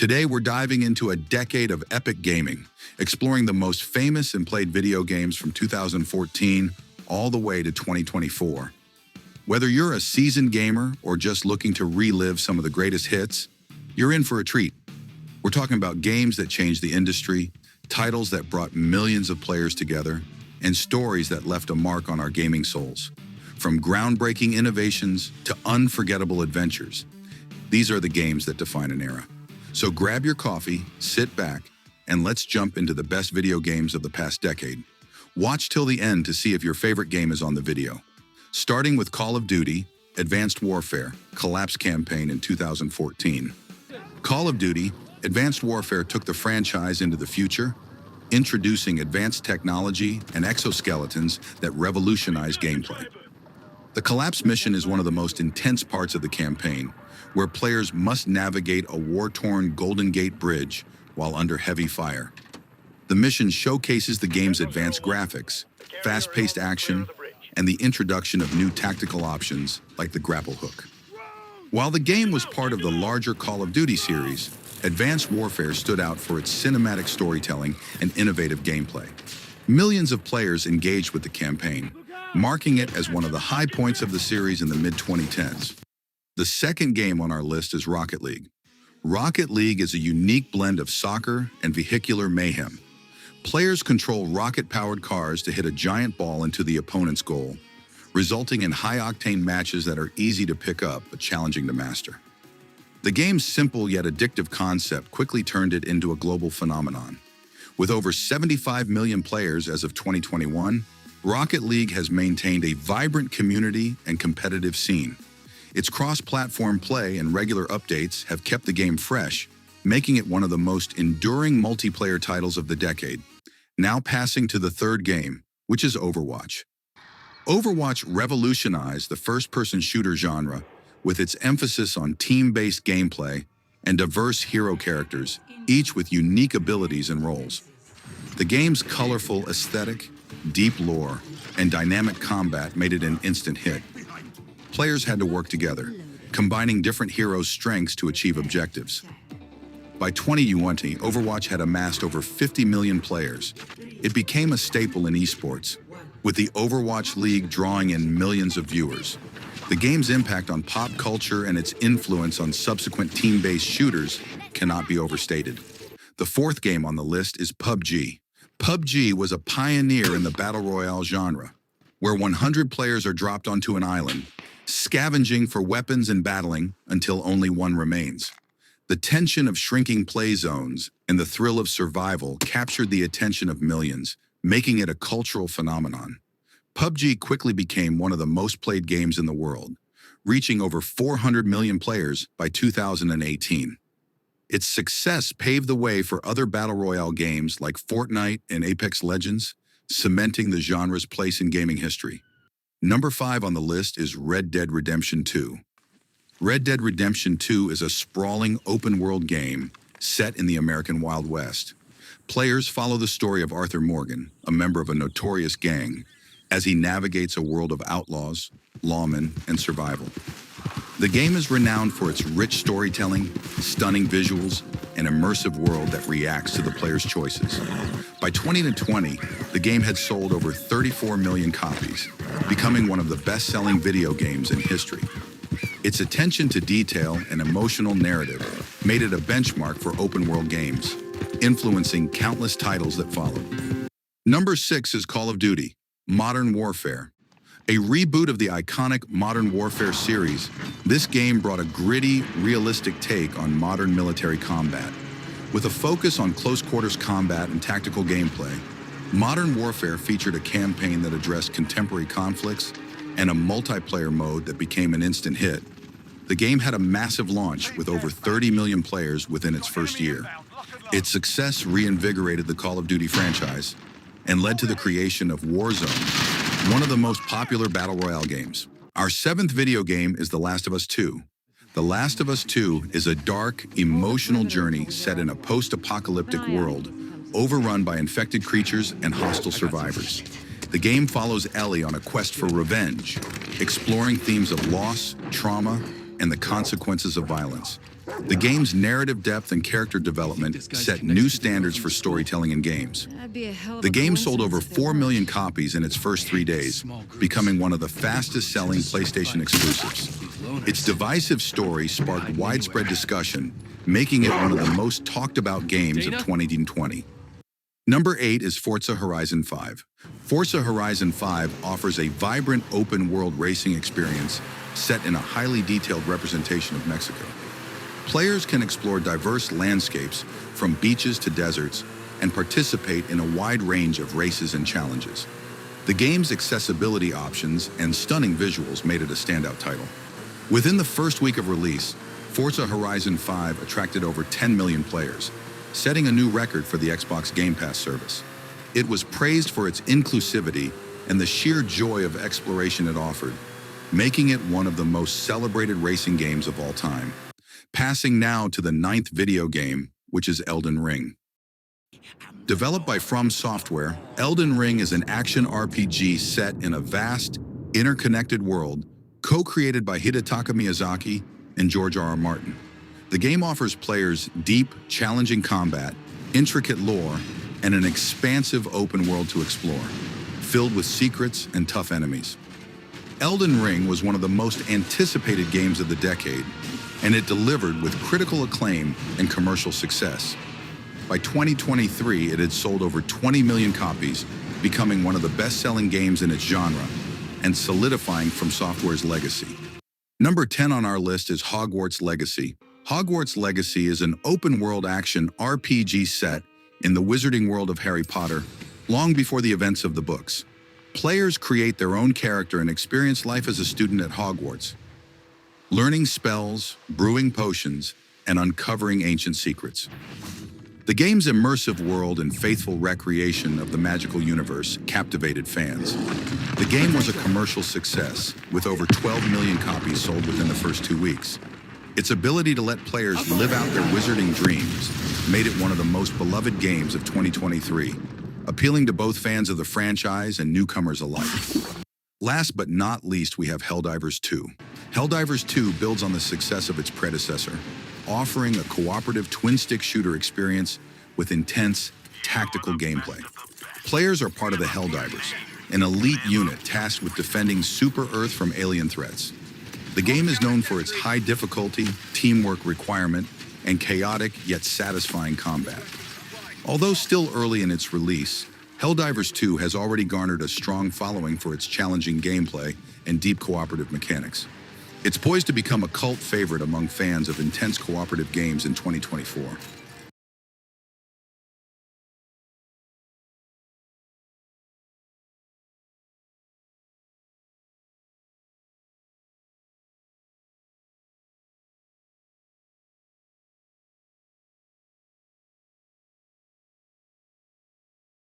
Today, we're diving into a decade of epic gaming, exploring the most famous and played video games from 2014 all the way to 2024. Whether you're a seasoned gamer or just looking to relive some of the greatest hits, you're in for a treat. We're talking about games that changed the industry, titles that brought millions of players together, and stories that left a mark on our gaming souls. From groundbreaking innovations to unforgettable adventures, these are the games that define an era. So grab your coffee, sit back, and let's jump into the best video games of the past decade. Watch till the end to see if your favorite game is on the video. Starting with Call of Duty, Advanced Warfare, Collapse campaign in 2014. Call of Duty, Advanced Warfare took the franchise into the future, introducing advanced technology and exoskeletons that revolutionized gameplay. The Collapse mission is one of the most intense parts of the campaign, where players must navigate a war-torn Golden Gate Bridge while under heavy fire. The mission showcases the game's advanced graphics, fast-paced action, and the introduction of new tactical options like the grapple hook. While the game was part of the larger Call of Duty series, Advanced Warfare stood out for its cinematic storytelling and innovative gameplay. Millions of players engaged with the campaign, marking it as one of the high points of the series in the mid-2010s. The second game on our list is Rocket League. Rocket League is a unique blend of soccer and vehicular mayhem. Players control rocket-powered cars to hit a giant ball into the opponent's goal, resulting in high-octane matches that are easy to pick up but challenging to master. The game's simple yet addictive concept quickly turned it into a global phenomenon. With over 75 million players as of 2021, Rocket League has maintained a vibrant community and competitive scene. Its cross-platform play and regular updates have kept the game fresh, making it one of the most enduring multiplayer titles of the decade. Now passing to the third game, which is Overwatch. Overwatch revolutionized the first-person shooter genre with its emphasis on team-based gameplay and diverse hero characters, each with unique abilities and roles. The game's colorful aesthetic, deep lore, and dynamic combat made it an instant hit. Players had to work together, combining different heroes' strengths to achieve objectives. By 2020, Overwatch had amassed over 50 million players. It became a staple in esports, with the Overwatch League drawing in millions of viewers. The game's impact on pop culture and its influence on subsequent team-based shooters cannot be overstated. The fourth game on the list is PUBG. PUBG was a pioneer in the battle royale genre, where 100 players are dropped onto an island, scavenging for weapons and battling until only one remains. The tension of shrinking play zones and the thrill of survival captured the attention of millions, making it a cultural phenomenon. PUBG quickly became one of the most played games in the world, reaching over 400 million players by 2018. Its success paved the way for other battle royale games like Fortnite and Apex Legends, cementing the genre's place in gaming history. Number 5 on the list is Red Dead Redemption 2. Red Dead Redemption 2 is a sprawling open-world game set in the American Wild West. Players follow the story of Arthur Morgan, a member of a notorious gang, as he navigates a world of outlaws, lawmen, and survival. The game is renowned for its rich storytelling, stunning visuals, and immersive world that reacts to the player's choices. By 2020, the game had sold over 34 million copies, becoming one of the best-selling video games in history. Its attention to detail and emotional narrative made it a benchmark for open-world games, influencing countless titles that followed. Number 6 is Call of Duty, Modern Warfare. A reboot of the iconic Modern Warfare series, this game brought a gritty, realistic take on modern military combat. With a focus on close-quarters combat and tactical gameplay, Modern Warfare featured a campaign that addressed contemporary conflicts and a multiplayer mode that became an instant hit. The game had a massive launch with over 30 million players within its first year. Its success reinvigorated the Call of Duty franchise and led to the creation of Warzone, one of the most popular battle royale games. Our 7th video game is The Last of Us 2. The Last of Us 2 is a dark, emotional journey set in a post-apocalyptic world, overrun by infected creatures and hostile survivors. The game follows Ellie on a quest for revenge, exploring themes of loss, trauma, and the consequences of violence. The game's narrative depth and character development set new standards for storytelling in games. The game sold over 4 million copies in its first 3 days, becoming one of the fastest-selling PlayStation exclusives. Its divisive story sparked widespread discussion, making it one of the most talked-about games of 2020. Number 8 is Forza Horizon 5. Forza Horizon 5 offers a vibrant open-world racing experience set in a highly detailed representation of Mexico. Players can explore diverse landscapes from beaches to deserts and participate in a wide range of races and challenges. The game's accessibility options and stunning visuals made it a standout title. Within the first week of release, Forza Horizon 5 attracted over 10 million players, setting a new record for the Xbox Game Pass service. It was praised for its inclusivity and the sheer joy of exploration it offered, making it one of the most celebrated racing games of all time. Passing now to the 9th video game, which is Elden Ring. Developed by From Software, Elden Ring is an action RPG set in a vast, interconnected world, co-created by Hidetaka Miyazaki and George R.R. Martin. The game offers players deep, challenging combat, intricate lore, and an expansive open world to explore, filled with secrets and tough enemies. Elden Ring was one of the most anticipated games of the decade, and it delivered with critical acclaim and commercial success. By 2023, it had sold over 20 million copies, becoming one of the best-selling games in its genre, and solidifying From Software's legacy. Number 10 on our list is Hogwarts Legacy. Hogwarts Legacy is an open-world action RPG set in the wizarding world of Harry Potter, long before the events of the books. Players create their own character and experience life as a student at Hogwarts, learning spells, brewing potions, and uncovering ancient secrets. The game's immersive world and faithful recreation of the magical universe captivated fans. The game was a commercial success, with over 12 million copies sold within the first 2 weeks. Its ability to let players live out their wizarding dreams made it one of the most beloved games of 2023, appealing to both fans of the franchise and newcomers alike. Last but not least, we have Helldivers 2. Helldivers 2 builds on the success of its predecessor, offering a cooperative twin-stick shooter experience with intense, tactical gameplay. Players are part of the Helldivers, an elite unit tasked with defending Super Earth from alien threats. The game is known for its high difficulty, teamwork requirement, and chaotic yet satisfying combat. Although still early in its release, Helldivers 2 has already garnered a strong following for its challenging gameplay and deep cooperative mechanics. It's poised to become a cult favorite among fans of intense cooperative games in 2024.